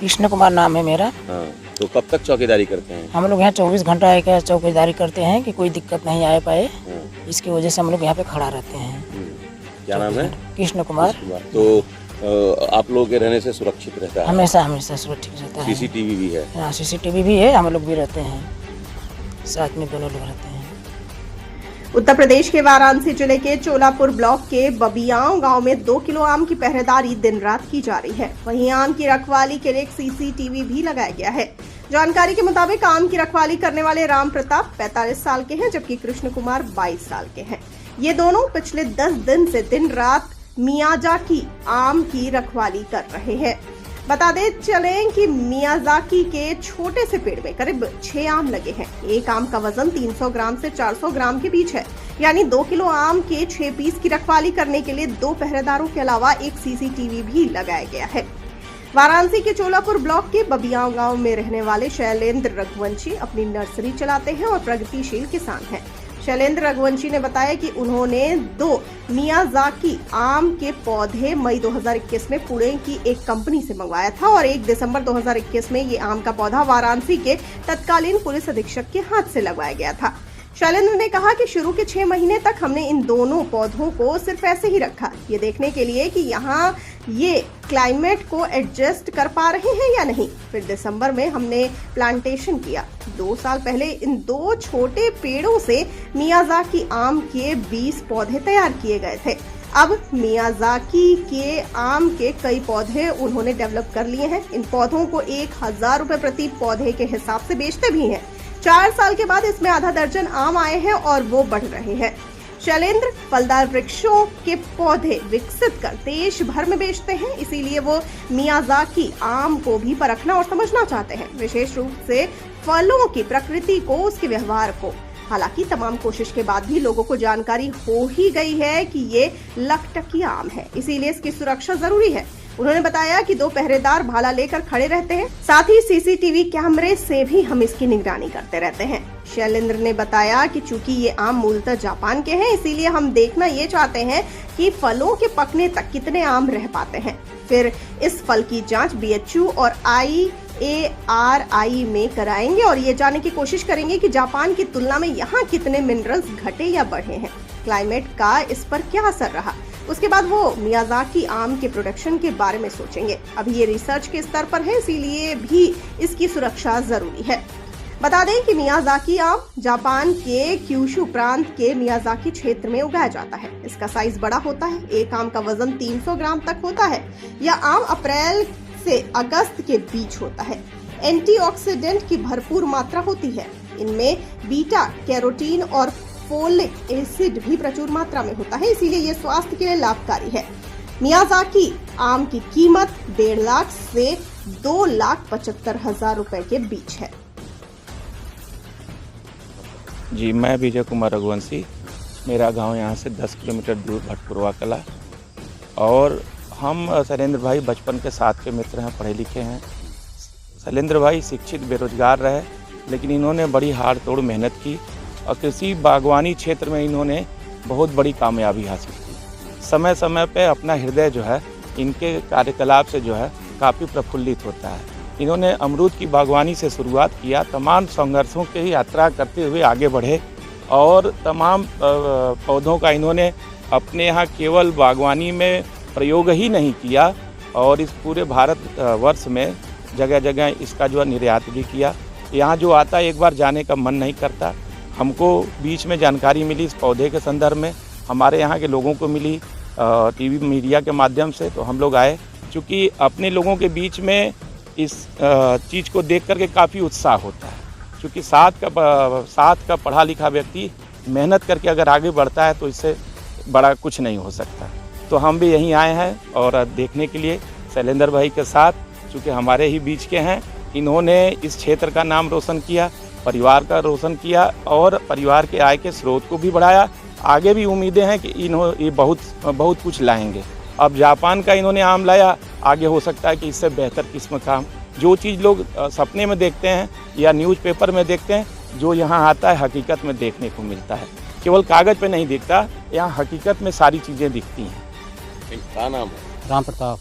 कृष्ण कुमार नाम है मेरा। हाँ, तो कब तक चौकीदारी करते हैं? हम लोग यहाँ 24 घंटा एक चौकीदारी करते हैं कि कोई दिक्कत नहीं आए पाए। हाँ। इसकी वजह से हम लोग यहाँ पे खड़ा रहते हैं। क्या नाम है? कृष्ण कुमार। तो आप लोगों के रहने से सुरक्षित रहता है? हमेशा हमेशा सुरक्षित रहता है। सीसीटीवी भी है? हाँ, सीसीटीवी भी है, हम लोग भी रहते हैं, साथ में दोनों लोग रहते हैं। उत्तर प्रदेश के वाराणसी जिले के चोलापुर ब्लॉक के बबियाओं गांव में 2 किलो आम की पहरेदारी दिन रात की जा रही है। वहीं आम की रखवाली के लिए एक सीसीटीवी भी लगाया गया है। जानकारी के मुताबिक आम की रखवाली करने वाले राम प्रताप 45 साल के हैं, जबकि कृष्ण कुमार 22 साल के हैं। ये दोनों पिछले 10 दिन से दिन रात मियाजाकी आम की रखवाली कर रहे हैं। बता दें चलें कि मियाजाकी के छोटे से पेड़ में करीब 6 आम लगे हैं। एक आम का वजन 300 ग्राम से 400 ग्राम के बीच है, यानी 2 किलो आम के 6 पीस की रखवाली करने के लिए 2 पहरेदारों के अलावा एक सीसीटीवी भी लगाया गया है। वाराणसी के चोलापुर ब्लॉक के बबियाओं गांव में रहने वाले शैलेंद्र रघुवंशी अपनी नर्सरी चलाते हैं और प्रगतिशील किसान हैं। शैलेंद्र रघुवंशी ने बताया कि उन्होंने 2 मियाजाकी आम के पौधे मई 2021 में पुणे की एक कंपनी से मंगवाया था और 1 दिसंबर 2021 में ये आम का पौधा वाराणसी के तत्कालीन पुलिस अधीक्षक के हाथ से लगवाया गया था। शैलेंद्र ने कहा कि शुरू के 6 महीने तक हमने इन दोनों पौधों को सिर्फ ऐसे ही रखा, ये देखने के लिए कि यहाँ ये क्लाइमेट को एडजस्ट कर पा रहे हैं या नहीं। फिर दिसंबर में हमने प्लांटेशन किया। 2 साल पहले इन 2 छोटे पेड़ों से मियाजाकी आम के 20 पौधे तैयार किए गए थे। अब मियाजाकी के आम के कई पौधे उन्होंने डेवलप कर लिए हैं। इन पौधों को 1000 रुपए प्रति पौधे के हिसाब से बेचते भी हैं। 4 साल के बाद इसमें आधा दर्जन आम आए हैं और वो बढ़ रहे हैं। शैलेंद्र फलदार वृक्षों के पौधे विकसित कर देश भर में बेचते हैं, इसीलिए वो मियाजाकी आम को भी परखना और समझना चाहते हैं, विशेष रूप से फलों की प्रकृति को, उसके व्यवहार को। हालांकि तमाम कोशिश के बाद भी लोगों को जानकारी हो ही गई है कि ये लकटकी आम है, इसीलिए इसकी सुरक्षा जरूरी है। उन्होंने बताया कि 2 पहरेदार भाला लेकर खड़े रहते हैं, साथ ही सीसीटीवी कैमरे से भी हम इसकी निगरानी करते रहते हैं। शैलेंद्र ने बताया कि चूंकि ये आम मूलतः जापान के हैं, इसीलिए हम देखना ये चाहते हैं कि फलों के पकने तक कितने आम रह पाते हैं। फिर इस फल की जांच BHU और IARI में कराएंगे और ये जानने की कोशिश करेंगे कि जापान की तुलना में यहाँ कितने मिनरल्स घटे या बढ़े हैं, क्लाइमेट का इस पर क्या असर रहा। उसके बाद वो मियाजाकी आम के प्रोडक्शन के बारे में सोचेंगे। अभी ये रिसर्च के स्तर पर है, इसीलिए भी इसकी सुरक्षा जरूरी है। बता दें कि मियाजाकी आम जापान के क्यूशु प्रांत के मियाजाकी क्षेत्र में उगाया जाता है। इसका साइज बड़ा होता है। एक आम का वजन 300 ग्राम तक होता है। यह आम अप्रैल से अगस्त के बीच होता है। एंटीऑक्सीडेंट की भरपूर मात्रा होती है। इनमें बीटा कैरोटीन और फोलिक एसिड भी प्रचुर मात्रा में होता है, इसीलिए ये स्वास्थ्य के लिए लाभकारी है। मियाजाकी आम की कीमत 1.5 लाख से 2,75,000 रुपए के बीच है। जी, मैं विजय कुमार रघुवंशी। मेरा गांव यहाँ से 10 किलोमीटर दूर भटपुरवा कला, और हम शैलेंद्र भाई बचपन के साथ के मित्र हैं, पढ़े लिखे हैं। शैलेंद्र भाई शिक्षित बेरोजगार रहे, लेकिन इन्होंने बड़ी हाड़ तोड़ मेहनत की और कृषि बागवानी क्षेत्र में इन्होंने बहुत बड़ी कामयाबी हासिल की। समय समय पे अपना हृदय जो है इनके कार्यकलाप से जो है काफ़ी प्रफुल्लित होता है। इन्होंने अमरूद की बागवानी से शुरुआत किया, तमाम संघर्षों की यात्रा करते हुए आगे बढ़े और तमाम पौधों का इन्होंने अपने यहाँ केवल बागवानी में प्रयोग ही नहीं किया और इस पूरे भारत वर्ष में जगह जगह इसका जो निर्यात भी किया। यहाँ जो आता है एक बार जाने का मन नहीं करता। हमको बीच में जानकारी मिली इस पौधे के संदर्भ में, हमारे यहाँ के लोगों को मिली टीवी मीडिया के माध्यम से, तो हम लोग आए। चूँकि अपने लोगों के बीच में इस चीज़ को देख करके काफ़ी उत्साह होता है, क्योंकि साथ का पढ़ा लिखा व्यक्ति मेहनत करके अगर आगे बढ़ता है तो इससे बड़ा कुछ नहीं हो सकता। तो हम भी यहीं आए हैं और देखने के लिए शैलेंद्र भाई के साथ, चूँकि हमारे ही बीच के हैं, इन्होंने इस क्षेत्र का नाम रोशन किया, परिवार का रोशन किया और परिवार के आय के स्रोत को भी बढ़ाया। आगे भी उम्मीदें हैं कि ये बहुत कुछ लाएंगे। अब जापान का इन्होंने आम लाया, आगे हो सकता है कि इससे बेहतर किस्म का आम, जो चीज़ लोग सपने में देखते हैं या न्यूज़पेपर में देखते हैं, जो यहाँ आता है हकीकत में देखने को मिलता है। केवल कागज़ पे नहीं दिखता, यहाँ हकीकत में सारी चीज़ें दिखती हैं। क्या नाम है? राम प्रताप।